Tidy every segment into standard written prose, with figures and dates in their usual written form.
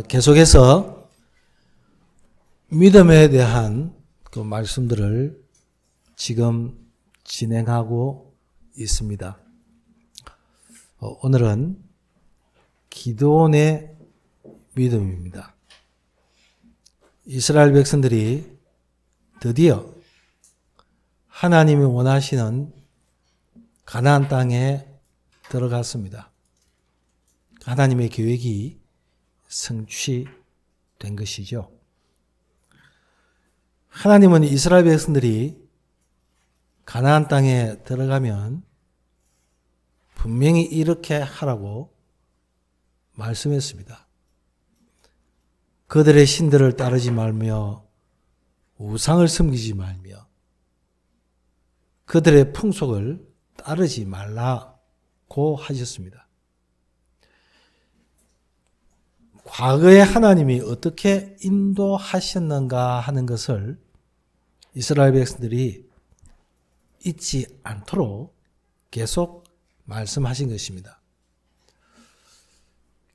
계속해서 믿음에 대한 그 말씀들을 지금 진행하고 있습니다. 오늘은 기드온의 믿음입니다. 이스라엘 백성들이 드디어 하나님이 원하시는 가나안 땅에 들어갔습니다. 하나님의 계획이 성취된 것이죠. 하나님은 이스라엘 백성들이 가나안 땅에 들어가면 분명히 이렇게 하라고 말씀했습니다. 그들의 신들을 따르지 말며 우상을 섬기지 말며 그들의 풍속을 따르지 말라고 하셨습니다. 과거에 하나님이 어떻게 인도하셨는가 하는 것을 이스라엘 백성들이 잊지 않도록 계속 말씀하신 것입니다.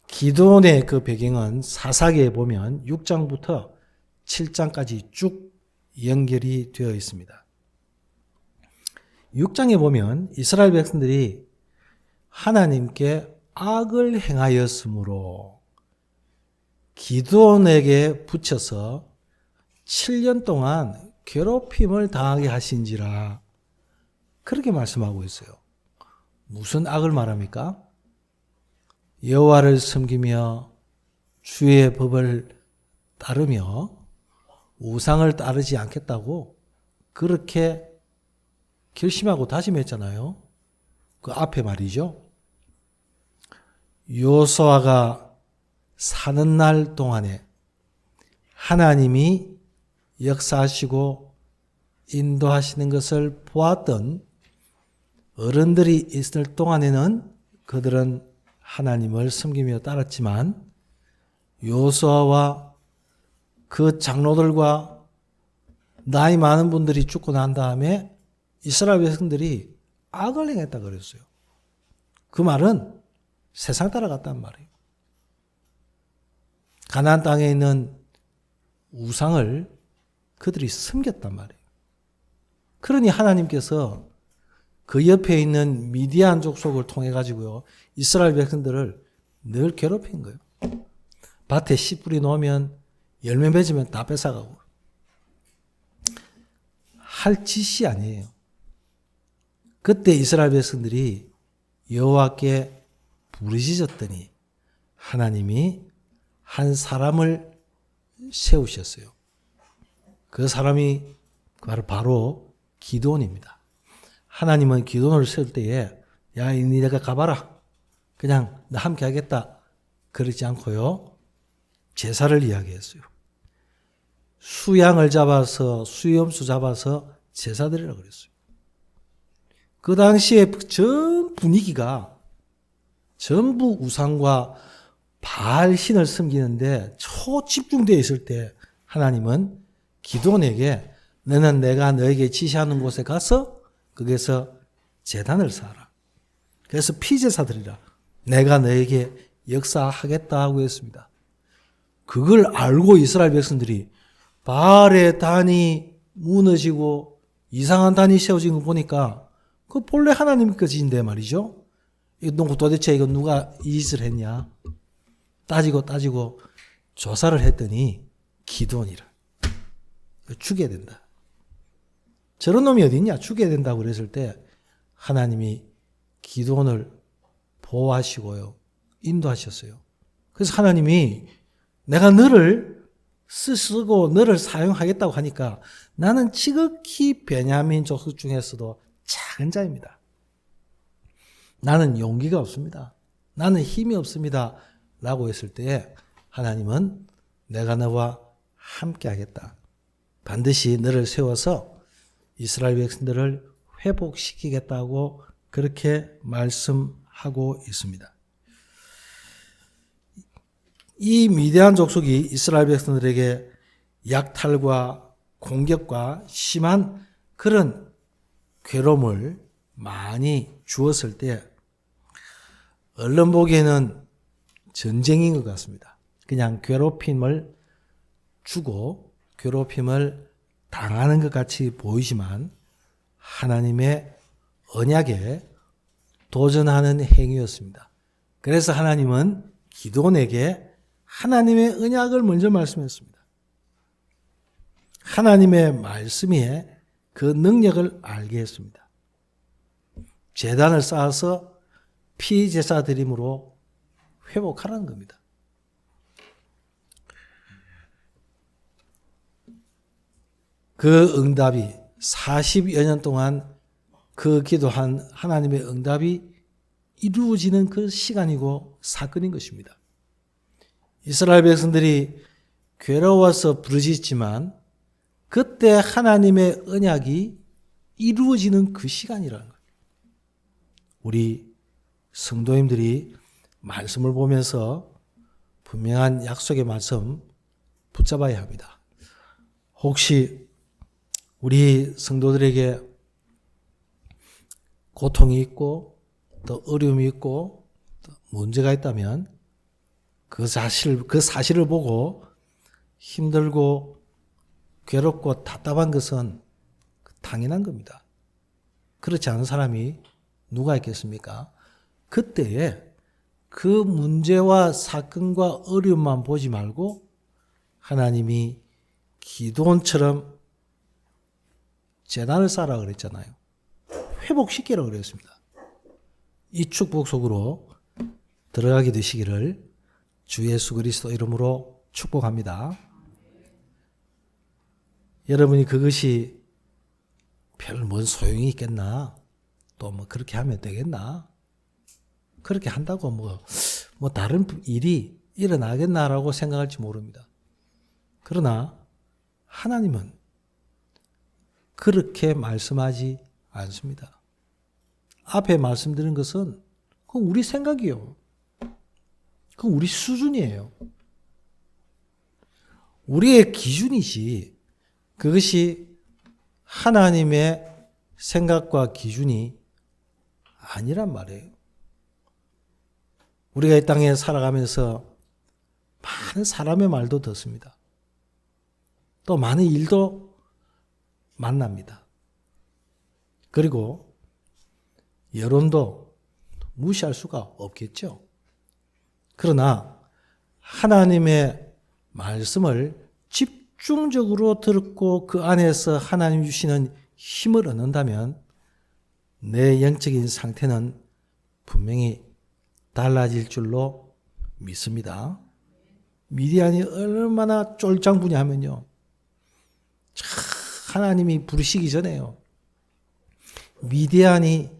기드온의 그 배경은 사사기에 보면 6장부터 7장까지 쭉 연결이 되어 있습니다. 6장에 보면 이스라엘 백성들이 하나님께 악을 행하였으므로 기드온에게 붙여서 7년 동안 괴롭힘을 당하게 하신지라 그렇게 말씀하고 있어요. 무슨 악을 말합니까? 여호와를 섬기며 주의 법을 따르며 우상을 따르지 않겠다고 그렇게 결심하고 다짐했잖아요. 그 앞에 말이죠. 여호수아가 사는 날 동안에 하나님이 역사하시고 인도하시는 것을 보았던 어른들이 있을 동안에는 그들은 하나님을 섬기며 따랐지만 여호수아와 그 장로들과 나이 많은 분들이 죽고 난 다음에 이스라엘 백성들이 악을 행했다 그랬어요. 그 말은 세상 따라갔단 말이에요. 가나안 땅에 있는 우상을 그들이 섬겼단 말이에요. 그러니 하나님께서 그 옆에 있는 미디안 족속을 통해 가지고요 이스라엘 백성들을 늘 괴롭힌 거예요. 밭에 씨 뿌리 놓으면 열매 맺으면 다 뺏어가고 할 짓이 아니에요. 그때 이스라엘 백성들이 여호와께 부르짖었더니 하나님이 한 사람을 세우셨어요. 그 사람이 바로 기드온입니다. 하나님은 기드온을 세울 때에 야, 니네가 가봐라. 그냥 나 함께 하겠다. 그러지 않고요. 제사를 이야기했어요. 수양을 잡아서 수염수 잡아서 제사 드리라고 그랬어요. 그 당시에 전 분위기가 전부 우상과 바알 신을 섬기는데 초집중되어 있을 때 하나님은 기드온에게 너는 내가 너에게 지시하는 곳에 가서 거기서 제단을 쌓아라. 그래서 피제사 드리라. 내가 너에게 역사하겠다 고 했습니다. 그걸 알고 이스라엘 백성들이 바알의 단이 무너지고 이상한 단이 세워진 거 보니까 그 본래 하나님 것인데 말이죠. 이거 도대체 이거 누가 이 짓을 했냐. 따지고 조사를 했더니 기드온이라. 죽여야 된다. 저런 놈이 어디 있냐. 죽여야 된다고 그랬을 때 하나님이 기드온을 보호하시고요. 인도하셨어요. 그래서 하나님이 내가 너를 쓰고 너를 사용하겠다고 하니까 나는 지극히 베냐민 족속 중에서도 작은 자입니다. 나는 용기가 없습니다. 나는 힘이 없습니다. 라고 했을 때 하나님은 내가 너와 함께 하겠다. 반드시 너를 세워서 이스라엘 백성들을 회복시키겠다고 그렇게 말씀하고 있습니다. 이 미디안 족속이 이스라엘 백성들에게 약탈과 공격과 심한 그런 괴로움을 많이 주었을 때 언론 보기에는 전쟁인 것 같습니다. 그냥 괴롭힘을 주고 괴롭힘을 당하는 것 같이 보이지만 하나님의 언약에 도전하는 행위였습니다. 그래서 하나님은 기드온에게 하나님의 언약을 먼저 말씀했습니다. 하나님의 말씀이 그 능력을 알게 했습니다. 제단을 쌓아서 피제사 드림으로 회복하라는 겁니다. 그 응답이 40여 년 동안 그 기도한 하나님의 응답이 이루어지는 그 시간이고 사건인 것입니다. 이스라엘 백성들이 괴로워서 부르짖지만 그때 하나님의 언약이 이루어지는 그 시간이라는 거예요. 우리 성도님들이 말씀을 보면서 분명한 약속의 말씀 붙잡아야 합니다. 혹시 우리 성도들에게 고통이 있고 또 어려움이 있고 또 문제가 있다면 그 사실을 보고 힘들고 괴롭고 답답한 것은 당연한 겁니다. 그렇지 않은 사람이 누가 있겠습니까? 그때에 그 문제와 사건과 어려움만 보지 말고 하나님이 기드온처럼 제단을 쌓으라 그랬잖아요. 회복시키라 그랬습니다. 이 축복 속으로 들어가게 되시기를 주 예수 그리스도 이름으로 축복합니다. 여러분이 그것이 별 뭔 소용이 있겠나? 또 뭐 그렇게 하면 되겠나? 그렇게 한다고 뭐 다른 일이 일어나겠나라고 생각할지 모릅니다. 그러나 하나님은 그렇게 말씀하지 않습니다. 앞에 말씀드린 것은 그건 우리 생각이요. 그건 우리 수준이에요. 우리의 기준이지 그것이 하나님의 생각과 기준이 아니란 말이에요. 우리가 이 땅에 살아가면서 많은 사람의 말도 듣습니다. 또 많은 일도 만납니다. 그리고 여론도 무시할 수가 없겠죠. 그러나 하나님의 말씀을 집중적으로 듣고 그 안에서 하나님 주시는 힘을 얻는다면 내 영적인 상태는 분명히 달라질 줄로 믿습니다. 미디안이 얼마나 쫄장부냐면요. 하나님이 부르시기 전에요. 미디안이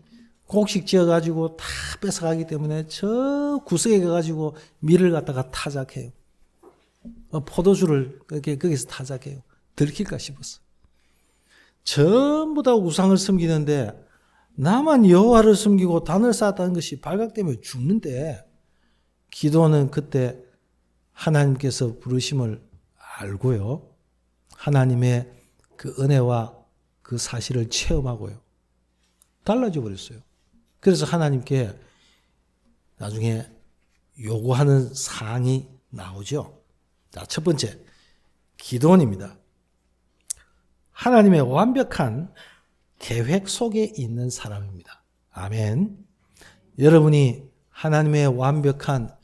곡식 지어가지고 다 뺏어가기 때문에 저 구석에 가가지고 밀을 갖다가 타작해요. 포도주를 거기서 타작해요. 들킬까 싶었어. 전부 다 우상을 섬기는데 나만 여호와를 섬기고 단을 쌓았다는 것이 발각되면 죽는데 기도는 그때 하나님께서 부르심을 알고요. 하나님의 그 은혜와 그 사실을 체험하고요. 달라져 버렸어요. 그래서 하나님께 나중에 요구하는 사항이 나오죠. 자, 첫 번째, 기도원입니다. 하나님의 완벽한 계획 속에 있는 사람입니다. 아멘. 여러분이 하나님의 완벽한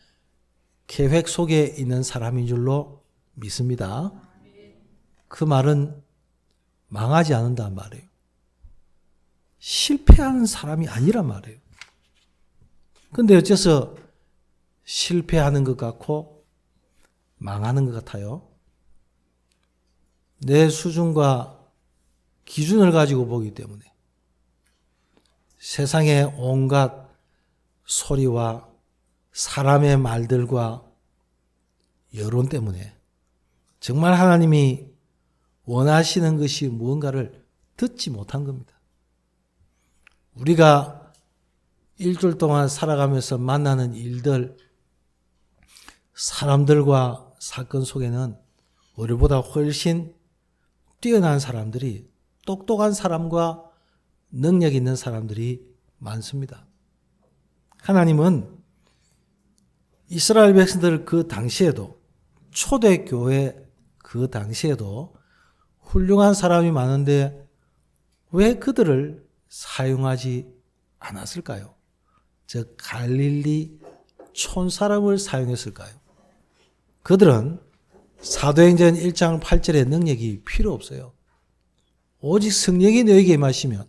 계획 속에 있는 사람인 줄로 믿습니다. 그 말은 망하지 않는다는 말이에요. 실패하는 사람이 아니란 말이에요. 근데 어째서 실패하는 것 같고 망하는 것 같아요? 내 수준과 기준을 가지고 보기 때문에 세상의 온갖 소리와 사람의 말들과 여론 때문에 정말 하나님이 원하시는 것이 무언가를 듣지 못한 겁니다. 우리가 일주일 동안 살아가면서 만나는 일들, 사람들과 사건 속에는 우리보다 훨씬 뛰어난 사람들이, 똑똑한 사람과 능력 있는 사람들이 많습니다. 하나님은 이스라엘 백성들 그 당시에도 초대교회 그 당시에도 훌륭한 사람이 많은데 왜 그들을 사용하지 않았을까요? 즉 갈릴리 촌사람을 사용했을까요? 그들은 사도행전 1장 8절의 능력이 필요 없어요. 오직 성령이 너에게 임하시면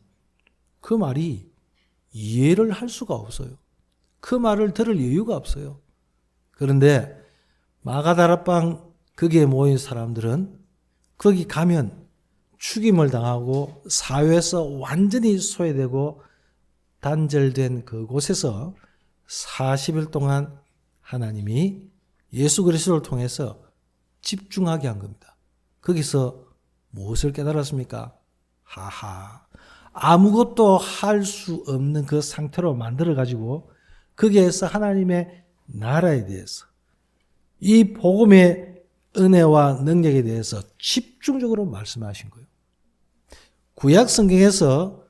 그 말이 이해를 할 수가 없어요. 그 말을 들을 여유가 없어요. 그런데 마가다라방 거기에 모인 사람들은 거기 가면 죽임을 당하고 사회에서 완전히 소외되고 단절된 그곳에서 40일 동안 하나님이 예수 그리스도를 통해서 집중하게 한 겁니다. 거기서 무엇을 깨달았습니까? 하하, 아무것도 할 수 없는 그 상태로 만들어가지고 거기에서 하나님의 나라에 대해서 이 복음의 은혜와 능력에 대해서 집중적으로 말씀하신 거예요. 구약 성경에서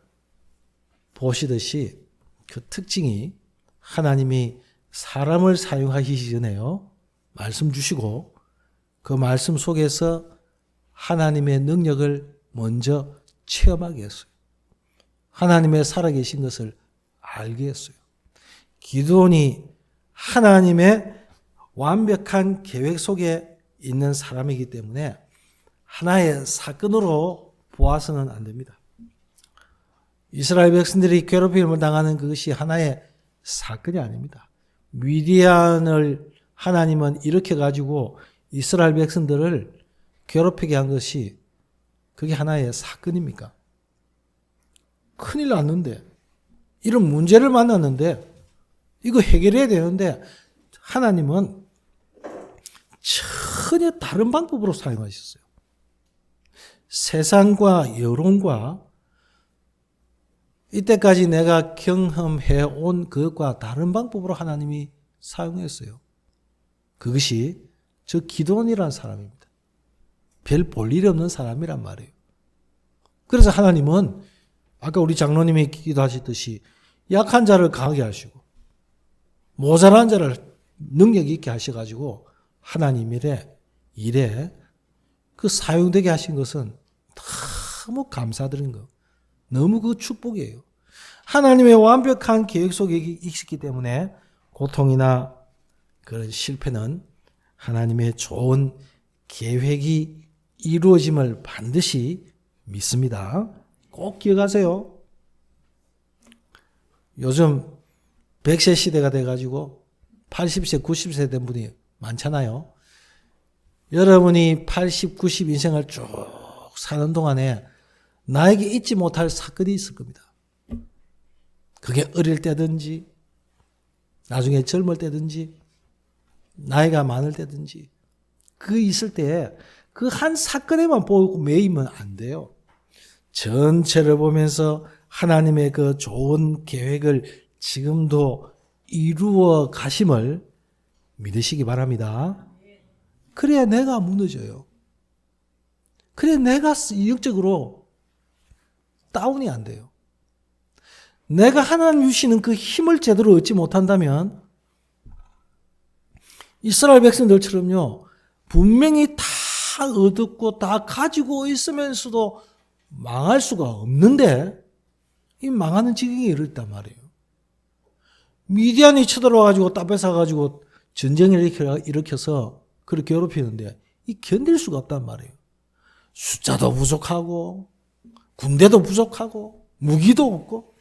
보시듯이 그 특징이 하나님이 사람을 사용하시기 전에요. 말씀 주시고 그 말씀 속에서 하나님의 능력을 먼저 체험하게 했어요. 하나님의 살아계신 것을 알게 했어요. 기드온이 하나님의 완벽한 계획 속에 있는 사람이기 때문에 하나의 사건으로 보아서는 안 됩니다. 이스라엘 백성들이 괴롭힘을 당하는 그것이 하나의 사건이 아닙니다. 미디안을 하나님은 일으켜가지고 이스라엘 백성들을 괴롭히게 한 것이 그게 하나의 사건입니까? 큰일 났는데, 이런 문제를 만났는데 이거 해결해야 되는데 하나님은 전혀 다른 방법으로 사용하셨어요. 세상과 여론과 이때까지 내가 경험해 온 그것과 다른 방법으로 하나님이 사용했어요. 그것이 저 기드온이라는 사람입니다. 별 볼 일이 없는 사람이란 말이에요. 그래서 하나님은 아까 우리 장로님이 기도하셨듯이 약한 자를 강하게 하시고 모자란 자를 능력 있게 하셔가지고 하나님 일에 그 사용되게 하신 것은 너무 감사드린 거. 너무 그 축복이에요. 하나님의 완벽한 계획 속에 있기 때문에 고통이나 그런 실패는 하나님의 좋은 계획이 이루어짐을 반드시 믿습니다. 꼭 기억하세요. 요즘 100세 시대가 돼가지고 80세, 90세 된 분이 많잖아요. 여러분이 80, 90 인생을 쭉 사는 동안에 나에게 잊지 못할 사건이 있을 겁니다. 그게 어릴 때든지 나중에 젊을 때든지 나이가 많을 때든지 그 있을 때 그 한 사건에만 보고 매이면 안 돼요. 전체를 보면서 하나님의 그 좋은 계획을 지금도 이루어 가심을 믿으시기 바랍니다. 그래야 내가 무너져요. 그래야 내가 영적으로 다운이 안 돼요. 내가 하나님 주시는 그 힘을 제대로 얻지 못한다면 이스라엘 백성들처럼요, 분명히 다 얻었고 다 가지고 있으면서도 망할 수가 없는데 이 망하는 지경에 이르렀단 말이에요. 미디안이 쳐들어와가지고 따 뺏어가지고 전쟁을 일으켜서 그렇게 괴롭히는데 이 견딜 수가 없단 말이에요. 숫자도 부족하고 군대도 부족하고 무기도 없고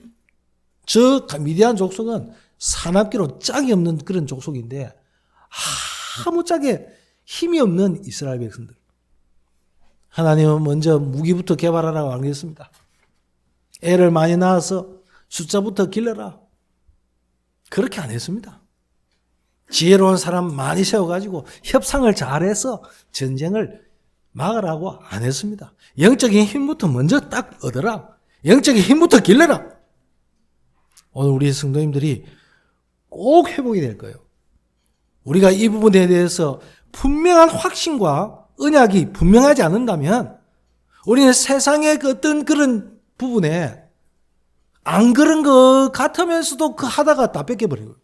저 미디안 족속은 사납기로 짝이 없는 그런 족속인데 아무짝에 힘이 없는 이스라엘 백성들. 하나님은 먼저 무기부터 개발하라고 안 그랬습니다. 애를 많이 낳아서 숫자부터 길러라. 그렇게 안 했습니다. 지혜로운 사람 많이 세워가지고 협상을 잘해서 전쟁을 막으라고 안 했습니다. 영적인 힘부터 먼저 딱 얻어라. 영적인 힘부터 길러라. 오늘 우리 성도님들이 꼭 회복이 될 거예요. 우리가 이 부분에 대해서 분명한 확신과 언약이 분명하지 않는다면 우리는 세상의 그 어떤 그런 부분에 안 그런 것 같으면서도 그 하다가 다 뺏겨버려요.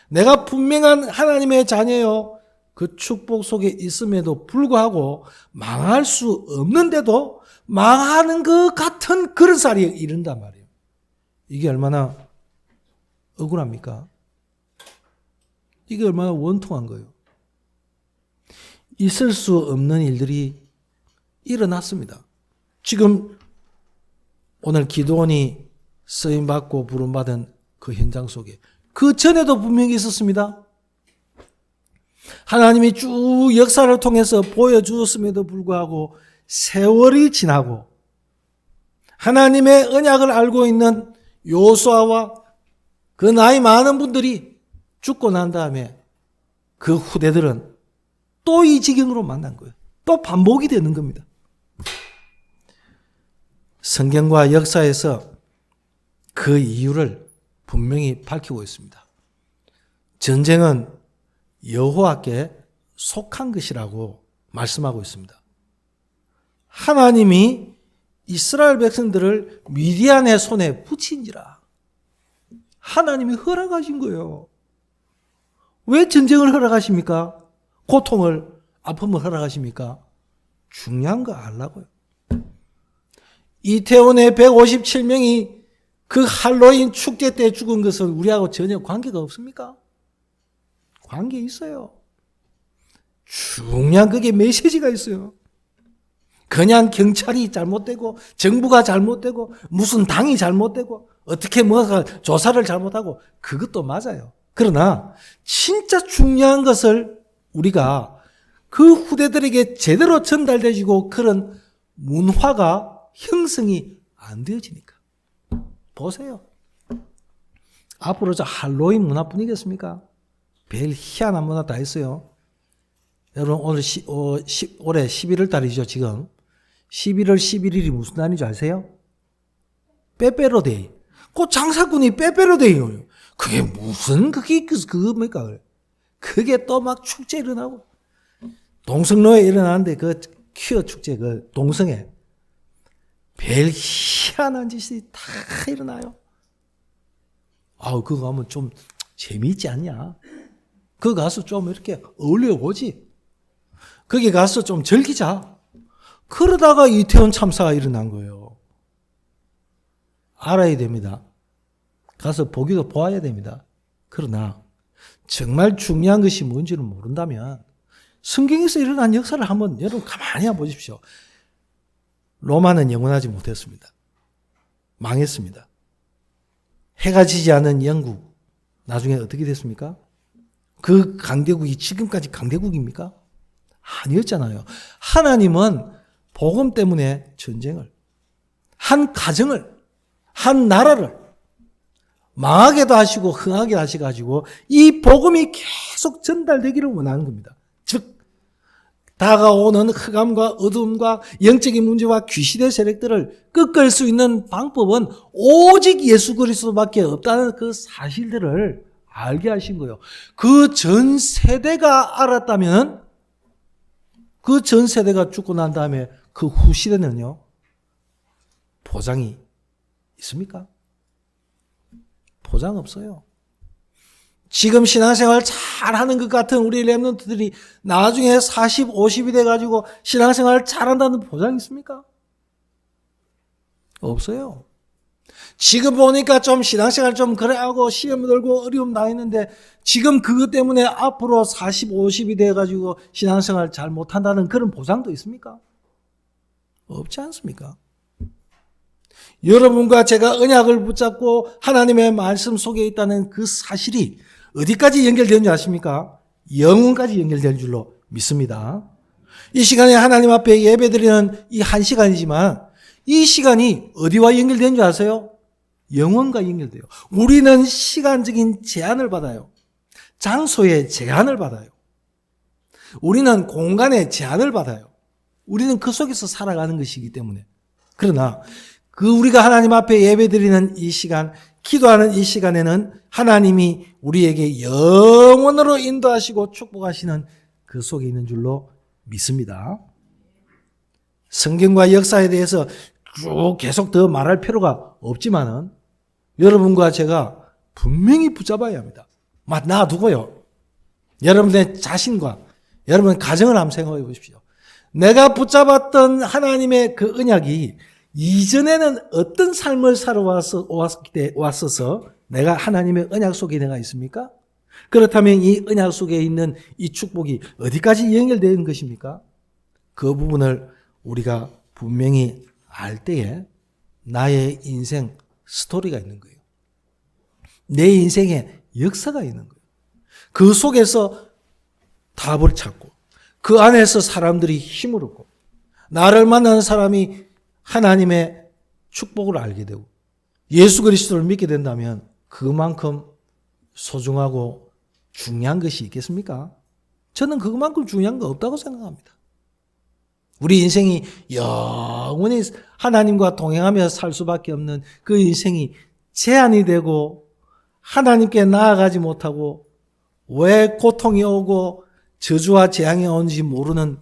내가 분명한 하나님의 자녀요. 그 축복 속에 있음에도 불구하고 망할 수 없는데도 망하는 것 같은 그런 쌀이 이른단 말이에요. 이게 얼마나 억울합니까? 이게 얼마나 원통한 거예요. 있을 수 없는 일들이 일어났습니다. 지금 오늘 기도원이 쓰임받고 부름받은 그 현장 속에 그 전에도 분명히 있었습니다. 하나님이 쭉 역사를 통해서 보여주었음에도 불구하고 세월이 지나고 하나님의 언약을 알고 있는 요수아와 그 나이 많은 분들이 죽고 난 다음에 그 후대들은 또 이 지경으로 만난 거예요. 또 반복이 되는 겁니다. 성경과 역사에서 그 이유를 분명히 밝히고 있습니다. 전쟁은 여호와께 속한 것이라고 말씀하고 있습니다. 하나님이 이스라엘 백성들을 미디안의 손에 붙인지라. 하나님이 허락하신 거예요. 왜 전쟁을 허락하십니까? 고통을, 아픔을 허락하십니까? 중요한 거 알라고요. 이태원의 157명이 그 할로윈 축제 때 죽은 것은 우리하고 전혀 관계가 없습니까? 관계 있어요. 중요한 그게 메시지가 있어요. 그냥 경찰이 잘못되고 정부가 잘못되고 무슨 당이 잘못되고 어떻게 뭐가 조사를 잘못하고 그것도 맞아요. 그러나 진짜 중요한 것을 우리가 그 후대들에게 제대로 전달되지고 그런 문화가 형성이 안 되어지니까. 보세요. 앞으로 저 할로윈 문화뿐이겠습니까? 별 희한한 문화 다 있어요. 여러분 오늘 올해 11월 달이죠 지금. 11월 11일이 무슨 날인 줄 아세요? 빼빼로데이. 그 장사꾼이 빼빼로데이요. 그게 무슨 그겁니까? 그게 또 막 축제 일어나고 동성로에 일어나는데 그 퀴어 축제 그 동성에 별 희한한 짓이 다 일어나요. 아우 그거 하면 좀 재미있지 않냐? 그거 가서 좀 이렇게 어울려 보지. 거기 가서 좀 즐기자. 그러다가 이태원 참사가 일어난 거예요. 알아야 됩니다. 가서 보기도 보아야 됩니다. 그러나 정말 중요한 것이 뭔지를 모른다면 성경에서 일어난 역사를 한번 여러분 가만히 한번 보십시오. 로마는 영원하지 못했습니다. 망했습니다. 해가 지지 않은 영국 나중에 어떻게 됐습니까? 그 강대국이 지금까지 강대국입니까? 아니었잖아요. 하나님은 복음 때문에 전쟁을, 한 가정을, 한 나라를 망하게도 하시고 흥하게 하셔가지고 이 복음이 계속 전달되기를 원하는 겁니다. 즉 다가오는 흑암과 어두움과 영적인 문제와 귀신의 세력들을 꺾을 수 있는 방법은 오직 예수 그리스도밖에 없다는 그 사실들을 알게 하신 거예요. 그 전 세대가 알았다면 그 전 세대가 죽고 난 다음에 그 후 시대는요 보장이 있습니까? 보장 없어요. 지금 신앙생활 잘하는 것 같은 우리 렘넌트들이 나중에 40, 50이 돼가지고 신앙생활 잘한다는 보장이 있습니까? 없어요. 지금 보니까 좀 신앙생활 좀 그래 하고 시험 들고 어려움 나 있는데 지금 그것 때문에 앞으로 40, 50이 돼가지고 신앙생활 잘 못한다는 그런 보장도 있습니까? 없지 않습니까? 여러분과 제가 언약을 붙잡고 하나님의 말씀 속에 있다는 그 사실이 어디까지 연결되는지 아십니까? 영혼까지 연결되는 줄로 믿습니다. 이 시간에 하나님 앞에 예배드리는 이 한 시간이지만 이 시간이 어디와 연결되는 줄 아세요? 영혼과 연결돼요. 우리는 시간적인 제한을 받아요. 장소의 제한을 받아요. 우리는 공간의 제한을 받아요. 우리는 그 속에서 살아가는 것이기 때문에. 그러나 그 우리가 하나님 앞에 예배드리는 이 시간, 기도하는 이 시간에는 하나님이 우리에게 영원으로 인도하시고 축복하시는 그 속에 있는 줄로 믿습니다. 성경과 역사에 대해서 쭉 계속 더 말할 필요가 없지만은 여러분과 제가 분명히 붙잡아야 합니다. 놔두고요. 여러분의 자신과 여러분 가정을 한번 생각해 보십시오. 내가 붙잡았던 하나님의 그 언약이 이전에는 어떤 삶을 왔어서 내가 하나님의 언약 속에 내가 있습니까? 그렇다면 이 언약 속에 있는 이 축복이 어디까지 연결되는 것입니까? 그 부분을 우리가 분명히 알 때에 나의 인생 스토리가 있는 거예요. 내 인생에 역사가 있는 거예요. 그 속에서 답을 찾고 그 안에서 사람들이 힘을 얻고 나를 만나는 사람이 하나님의 축복을 알게 되고 예수 그리스도를 믿게 된다면 그만큼 소중하고 중요한 것이 있겠습니까? 저는 그만큼 중요한 거 없다고 생각합니다. 우리 인생이 영원히 하나님과 동행하며 살 수밖에 없는 그 인생이 제한이 되고 하나님께 나아가지 못하고 왜 고통이 오고 저주와 재앙이 오는지 모르는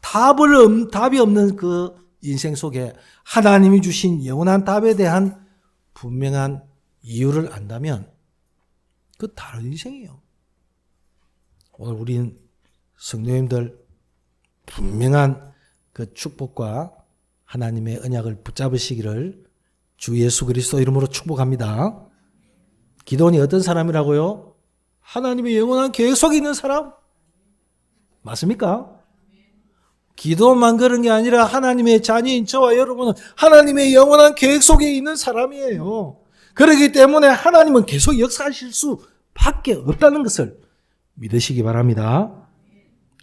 답이 없는 그 인생 속에 하나님이 주신 영원한 답에 대한 분명한 이유를 안다면 그 다른 인생이에요. 오늘 우리는 성도님들 분명한 그 축복과 하나님의 언약을 붙잡으시기를 주 예수 그리스도 이름으로 축복합니다. 기도원이 어떤 사람이라고요? 하나님의 영원한 계획 속에 있는 사람? 맞습니까? 기도만 그런 게 아니라 하나님의 자녀인 저와 여러분은 하나님의 영원한 계획 속에 있는 사람이에요. 그렇기 때문에 하나님은 계속 역사하실 수밖에 없다는 것을 믿으시기 바랍니다.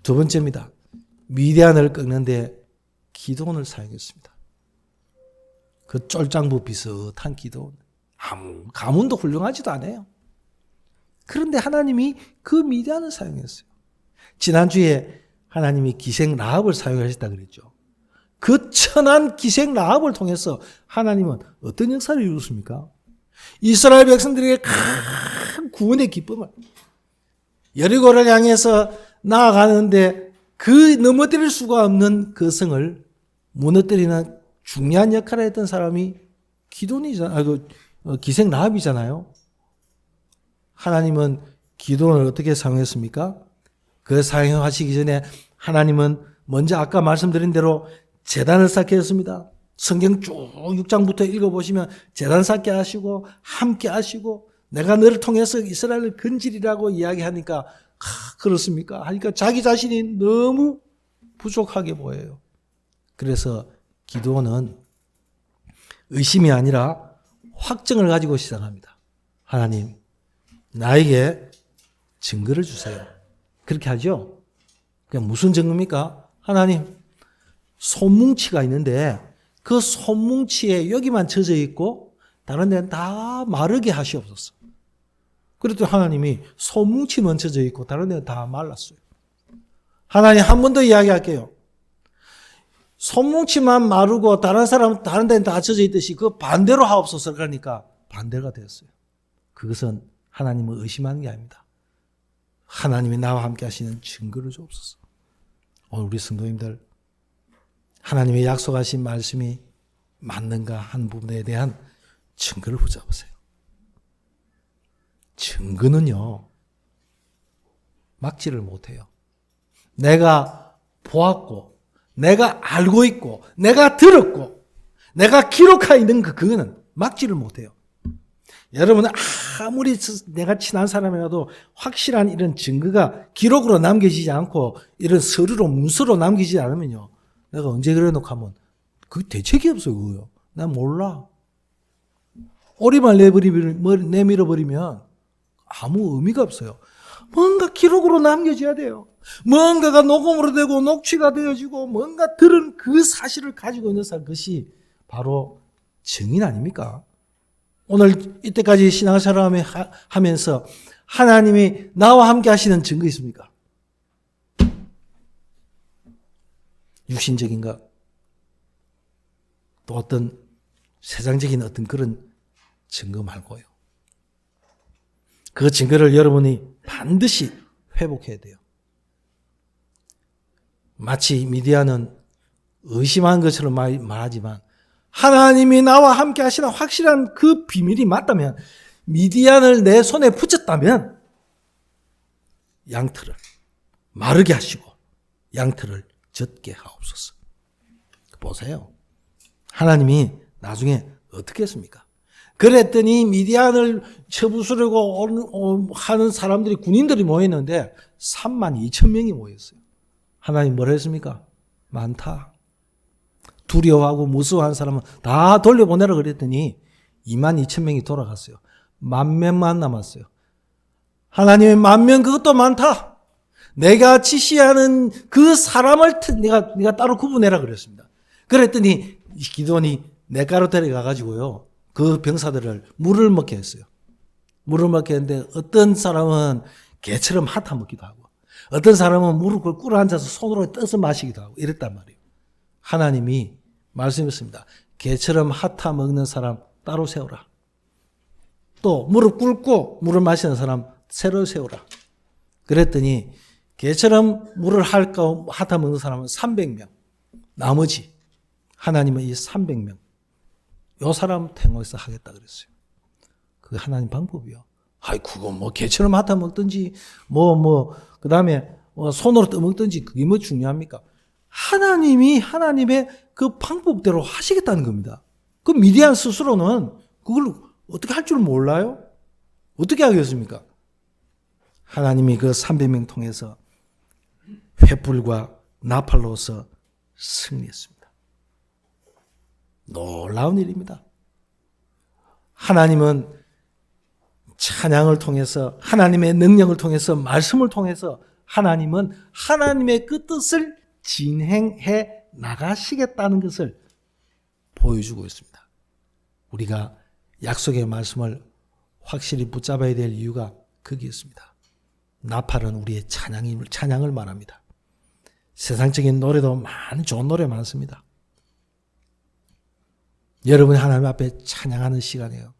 두 번째입니다. 미디안을 꺾는데 기도원을 사용했습니다. 그 쫄장부 비슷한 기도원. 아무 가문도 훌륭하지도 않아요. 그런데 하나님이 그 미디안을 사용했어요. 지난주에 하나님이 기생 라합을 사용하셨다 그랬죠. 그 천한 기생 라합을 통해서 하나님은 어떤 역사를 이루었습니까? 이스라엘 백성들에게 큰 구원의 기쁨을 여리고를 향해서 나아가는데 그 넘어뜨릴 수가 없는 그 성을 무너뜨리는 중요한 역할을 했던 사람이 기생 라합이잖아요. 하나님은 기도원을 어떻게 사용했습니까? 그 사용하시기 전에 하나님은 먼저 아까 말씀드린 대로 제단을 쌓게 했습니다. 성경 쭉 6장부터 읽어보시면 제단 쌓게 하시고 함께 하시고 내가 너를 통해서 이스라엘을 건지리라고 이야기하니까 그렇습니까? 하니까 자기 자신이 너무 부족하게 보여요. 그래서 기도원은 의심이 아니라 확정을 가지고 시작합니다. 하나님, 나에게 증거를 주세요. 그렇게 하죠. 그게 무슨 증거입니까? 하나님, 손뭉치가 있는데 그 손뭉치에 여기만 젖어 있고 다른 데는 다 마르게 하시옵소서. 그랬더니 하나님이 손뭉치만 젖어 있고 다른 데는 다 말랐어요. 하나님 한 번 더 이야기할게요. 손뭉치만 마르고 다른 데는 다 젖어 있듯이 그 반대로 하옵소서. 그러니까 반대가 되었어요. 그것은 하나님을 의심하는 게 아닙니다. 하나님이 나와 함께 하시는 증거를 주옵소서. 오늘 우리 성도님들 하나님의 약속하신 말씀이 맞는가 한 부분에 대한 증거를 붙잡으세요. 증거는요 막지를 못해요. 내가 보았고 내가 알고 있고 내가 들었고 내가 기록하여 있는 그거는 막지를 못해요. 여러분은 아무리 내가 친한 사람이라도 확실한 이런 증거가 기록으로 남겨지지 않고 이런 서류로 문서로 남기지 않으면요. 내가 언제 그래놓고 하면 그 대책이 없어요. 그거요. 난 몰라. 오리만 내밀어버리면 아무 의미가 없어요. 뭔가 기록으로 남겨져야 돼요. 뭔가가 녹음으로 되고 녹취가 되어지고 뭔가 들은 그 사실을 가지고 있는 사람, 그것이 바로 증인 아닙니까? 오늘 이때까지 신앙생활 하면서 하나님이 나와 함께 하시는 증거 있습니까? 육신적인가? 또 어떤 세상적인 어떤 그런 증거 말고요. 그 증거를 여러분이 반드시 회복해야 돼요. 마치 미디안은 의심한 것처럼 말하지만 하나님이 나와 함께 하시는 확실한 그 비밀이 맞다면, 미디안을 내 손에 붙였다면 양털을 마르게 하시고 양털을 젖게 하옵소서. 보세요. 하나님이 나중에 어떻게 했습니까? 그랬더니 미디안을 쳐부수려고 하는 사람들이, 군인들이 모였는데 32,000명이 모였어요. 하나님 뭐라 했습니까? 많다. 두려워하고 무서워하는 사람은 다 돌려보내라 그랬더니 22,000명이 돌아갔어요. 10,000만 남았어요. 하나님의 10,000 그것도 많다. 내가 지시하는 그 사람을 네가 따로 구분해라 그랬습니다. 그랬더니 기드온이 냇가로 데려가가지고요, 그 병사들을 물을 먹게 했어요. 물을 먹게 했는데 어떤 사람은 개처럼 핥아 먹기도 하고, 어떤 사람은 무릎을 꿇어 앉아서 손으로 떠서 마시기도 하고 이랬단 말이에요. 하나님이 말씀했습니다. 개처럼 핥아 먹는 사람 따로 세우라. 또 무릎 꿇고 물을 마시는 사람 새로 세우라. 그랬더니 개처럼 물을 핥아 먹는 사람은 300명. 나머지 하나님은 이 300명. 요 사람 택해서 하겠다 그랬어요. 그 하나님 방법이요. 아이, 그거 뭐 개처럼 핥아 먹든지 그 다음에 손으로 떠먹든지 그게 뭐 중요합니까? 하나님이 하나님의 그 방법대로 하시겠다는 겁니다. 그 미디안 스스로는 그걸 어떻게 할 줄 몰라요? 어떻게 하겠습니까? 하나님이 그 300명 통해서 횃불과 나팔로서 승리했습니다. 놀라운 일입니다. 하나님은 찬양을 통해서, 하나님의 능력을 통해서, 말씀을 통해서 하나님은 하나님의 그 뜻을 진행해 나가시겠다는 것을 보여주고 있습니다. 우리가 약속의 말씀을 확실히 붙잡아야 될 이유가 거기 있습니다. 나팔은 우리의 찬양을 말합니다. 세상적인 노래도 좋은 노래 많습니다. 여러분이 하나님 앞에 찬양하는 시간이에요.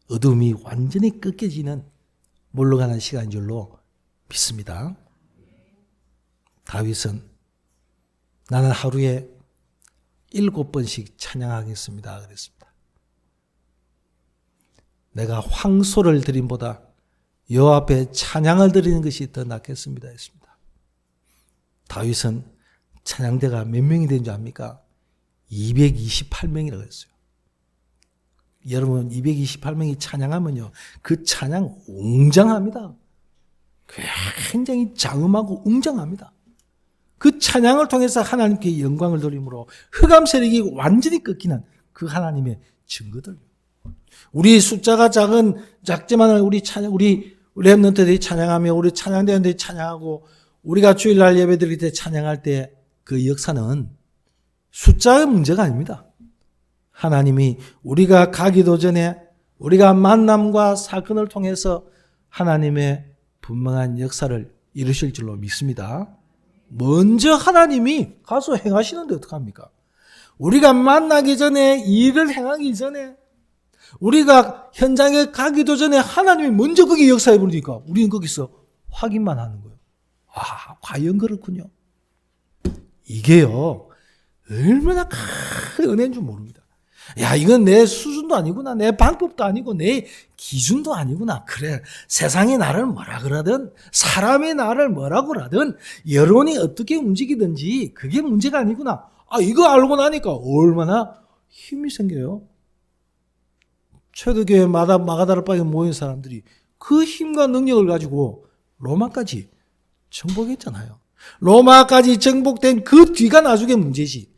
어둠이 완전히 꺾여지는 물러가는 시간인 줄로 믿습니다. 다윗은 나는 하루에 7번씩 찬양하겠습니다 그랬습니다. 내가 황소를 드림보다 여호와 앞에 찬양을 드리는 것이 더 낫겠습니다 했습니다. 다윗은 찬양대가 몇 명이 된 줄 압니까? 228명이라고 했어요. 여러분 228명이 찬양하면요, 그 찬양 웅장합니다. 굉장히 장엄하고 웅장합니다. 그 찬양을 통해서 하나님께 영광을 돌림으로 흑암 세력이 완전히 꺾이는 그 하나님의 증거들. 우리 숫자가 작지만 우리 렘넌트들이 찬양하며, 우리 찬양대원들이 찬양하고, 우리가 주일날 예배 드릴 때 찬양할 때 그 역사는 숫자의 문제가 아닙니다. 하나님이 우리가 가기도 전에 우리가 만남과 사건을 통해서 하나님의 분명한 역사를 이루실 줄로 믿습니다. 먼저 하나님이 가서 행하시는데 어떡합니까? 우리가 만나기 전에, 일을 행하기 전에, 우리가 현장에 가기도 전에 하나님이 먼저 거기 역사해 버리니까 우리는 거기서 확인만 하는 거예요. 아, 과연 그렇군요. 이게요, 얼마나 큰 은혜인 줄 모릅니다. 야, 이건 내 수준도 아니구나, 내 방법도 아니고 내 기준도 아니구나. 그래, 세상이 나를 뭐라 그러든, 사람이 나를 뭐라고 그러든, 여론이 어떻게 움직이든지 그게 문제가 아니구나. 아, 이거 알고 나니까 얼마나 힘이 생겨요. 초대교회 마가다락방에 모인 사람들이 그 힘과 능력을 가지고 로마까지 정복했잖아요. 로마까지 정복된 그 뒤가 나중에 문제지.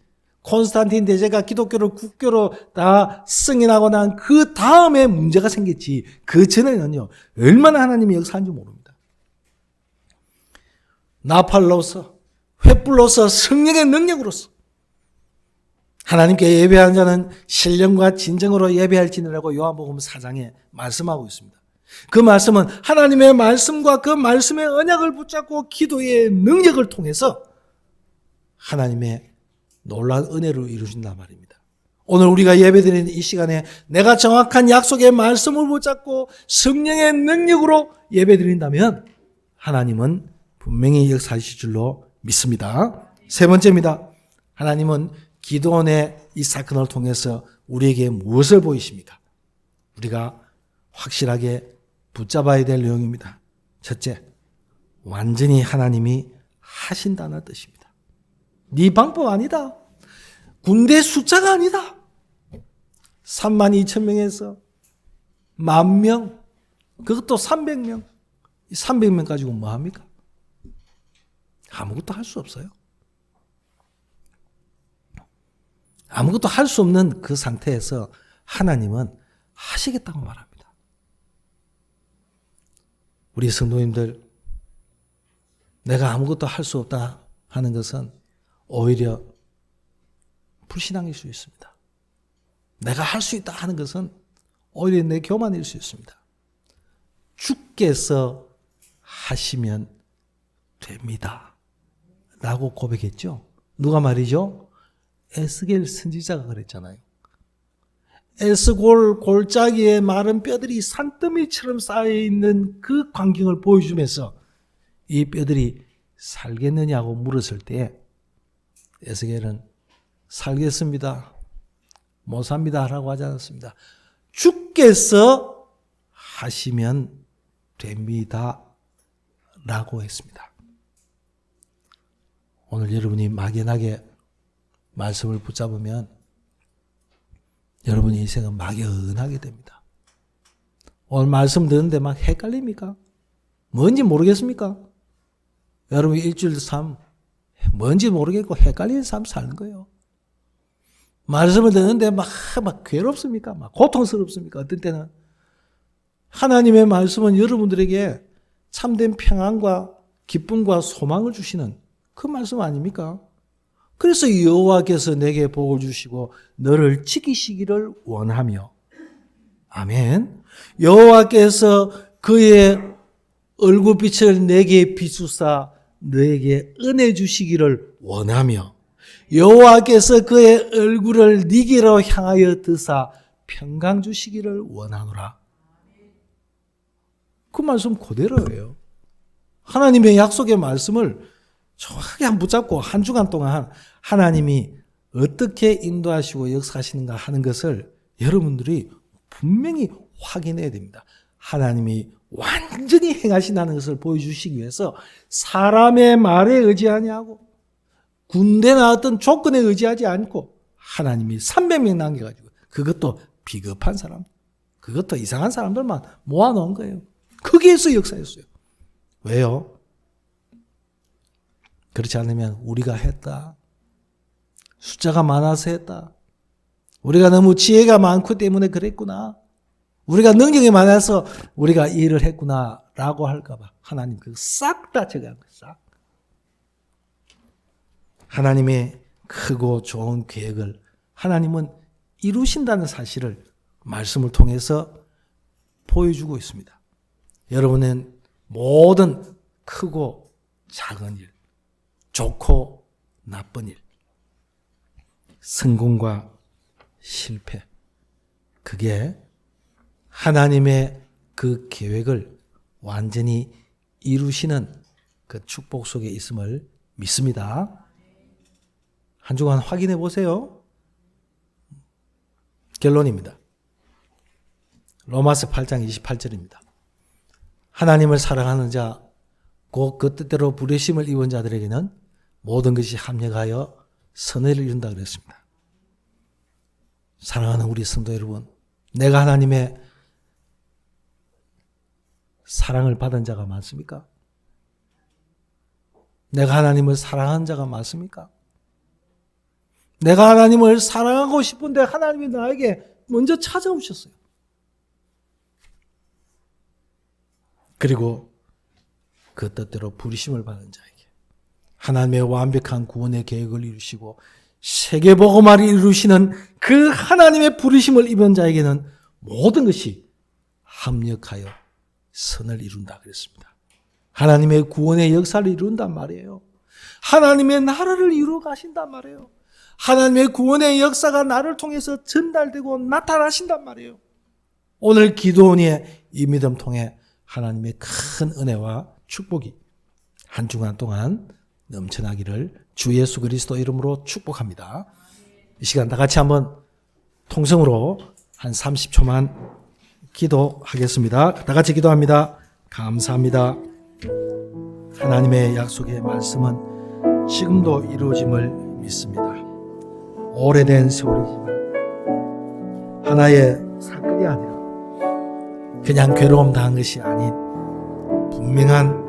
콘스탄틴 대제가 기독교를 국교로 다 승인하고 난 그 다음에 문제가 생겼지. 그 전에는요, 얼마나 하나님이 역사한지 모릅니다. 나팔로서, 횃불로서, 성령의 능력으로서 하나님께 예배하는 자는 신령과 진정으로 예배할지니라고 요한복음 4장에 말씀하고 있습니다. 그 말씀은 하나님의 말씀과 그 말씀의 언약을 붙잡고 기도의 능력을 통해서 하나님의 놀라운 은혜를 이루신단 말입니다. 오늘 우리가 예배드리는 이 시간에 내가 정확한 약속의 말씀을 붙잡고 성령의 능력으로 예배드린다면 하나님은 분명히 역사하실 줄로 믿습니다. 세 번째입니다. 하나님은 기도원의 이 사건을 통해서 우리에게 무엇을 보이십니까? 우리가 확실하게 붙잡아야 될 내용입니다. 첫째, 완전히 하나님이 하신다는 뜻입니다. 네 방법 아니다. 군대 숫자가 아니다. 32,000명에서 10,000명, 그것도 300명. 300명 가지고 뭐 합니까? 아무것도 할 수 없어요. 아무것도 할 수 없는 그 상태에서 하나님은 하시겠다고 말합니다. 우리 성도님들, 내가 아무것도 할 수 없다 하는 것은 오히려 불신앙일 수 있습니다. 내가 할 수 있다 하는 것은 오히려 내 교만일 수 있습니다. 주께서 하시면 됩니다 라고 고백했죠. 누가 말이죠? 에스겔 선지자가 그랬잖아요. 에스골 골짜기에 마른 뼈들이 산더미처럼 쌓여있는 그 광경을 보여주면서 이 뼈들이 살겠느냐고 물었을 때 에스겔은 살겠습니다, 못 삽니다 라고 하지 않았습니다. 주께서 하시면 됩니다 라고 했습니다. 오늘 여러분이 막연하게 말씀을 붙잡으면 여러분의 인생은 막연하게 됩니다. 오늘 말씀 듣는데 막 헷갈립니까? 뭔지 모르겠습니까? 여러분 일주일 삶 뭔지 모르겠고 헷갈리는 삶 사는 거예요. 말씀을 듣는데 막 괴롭습니까? 막 고통스럽습니까? 어떤 때는 하나님의 말씀은 여러분들에게 참된 평안과 기쁨과 소망을 주시는 그 말씀 아닙니까? 그래서 여호와께서 내게 복을 주시고 너를 지키시기를 원하며, 아멘. 여호와께서 그의 얼굴빛을 내게 비추사 너에게 은혜 주시기를 원하며, 여호와께서 그의 얼굴을 네게로 향하여 드사 평강 주시기를 원하노라. 그 말씀 그대로예요. 하나님의 약속의 말씀을 정확하게 한번 붙잡고 한 주간 동안 하나님이 어떻게 인도하시고 역사하시는가 하는 것을 여러분들이 분명히 확인해야 됩니다. 하나님이 완전히 행하신다는 것을 보여주시기 위해서 사람의 말에 의지하지 않고 군대나 어떤 조건에 의지하지 않고 하나님이 300명 남겨가지고 그것도 비겁한 사람, 그것도 이상한 사람들만 모아놓은 거예요. 거기에서 역사했어요. 왜요? 그렇지 않으면 우리가 했다, 숫자가 많아서 했다, 우리가 너무 지혜가 많기 때문에 그랬구나, 우리가 능력이 많아서 우리가 이 일을 했구나 라고 할까봐 하나님 그거 싹 다 제거한 거예요. 싹. 하나님의 크고 좋은 계획을 하나님은 이루신다는 사실을 말씀을 통해서 보여주고 있습니다. 여러분은 모든 크고 작은 일, 좋고 나쁜 일, 성공과 실패, 그게 하나님의 그 계획을 완전히 이루시는 그 축복 속에 있음을 믿습니다. 한 주간 확인해 보세요. 결론입니다. 로마서 8장 28절입니다. 하나님을 사랑하는 자, 곧 그 뜻대로 부르심을 입은 자들에게는 모든 것이 합력하여 선을 이룬다 그랬습니다. 사랑하는 우리 성도 여러분, 내가 하나님의 사랑을 받은 자가 많습니까? 내가 하나님을 사랑한 자가 많습니까? 내가 하나님을 사랑하고 싶은데 하나님이 나에게 먼저 찾아오셨어요. 그리고 그 뜻대로 부르심을 받은 자에게 하나님의 완벽한 구원의 계획을 이루시고 세계복음화를 이루시는 그 하나님의 부르심을 입은 자에게는 모든 것이 합력하여 선을 이룬다 그랬습니다. 하나님의 구원의 역사를 이룬단 말이에요. 하나님의 나라를 이루어 가신단 말이에요. 하나님의 구원의 역사가 나를 통해서 전달되고 나타나신단 말이에요. 오늘 기도원의 이 믿음 통해 하나님의 큰 은혜와 축복이 한 주간 동안 넘쳐나기를 주 예수 그리스도 이름으로 축복합니다. 이 시간 다 같이 한번 통성으로 한 30초만 기도하겠습니다. 다 같이 기도합니다. 감사합니다. 하나님의 약속의 말씀은 지금도 이루어짐을 믿습니다. 오래된 세월이지만 하나의 사건이 아니라 그냥 괴로움 당한 것이 아닌 분명한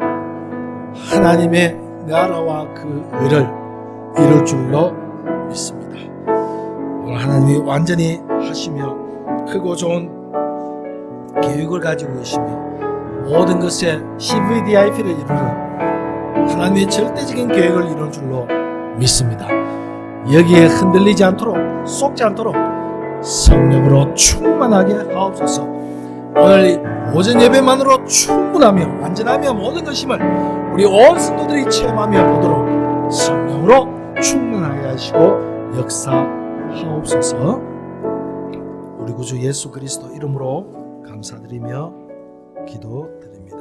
하나님의 나라와 그 의를 이룰 줄로 믿습니다. 오늘 하나님이 완전히 하시며 크고 좋은 계획을 가지고 계시며 모든 것에 CVDIP를 이루는 하나님의 절대적인 계획을 이룰 줄로 믿습니다. 여기에 흔들리지 않도록 속지 않도록 성령으로 충만하게 하옵소서. 오늘 오전 예배만으로 충분하며 완전하며 모든 것임을 우리 온 성도들이 체험하며 보도록 성령으로 충만하게 하시고 역사하옵소서. 우리 구주 예수 그리스도 이름으로 감사드리며 기도드립니다.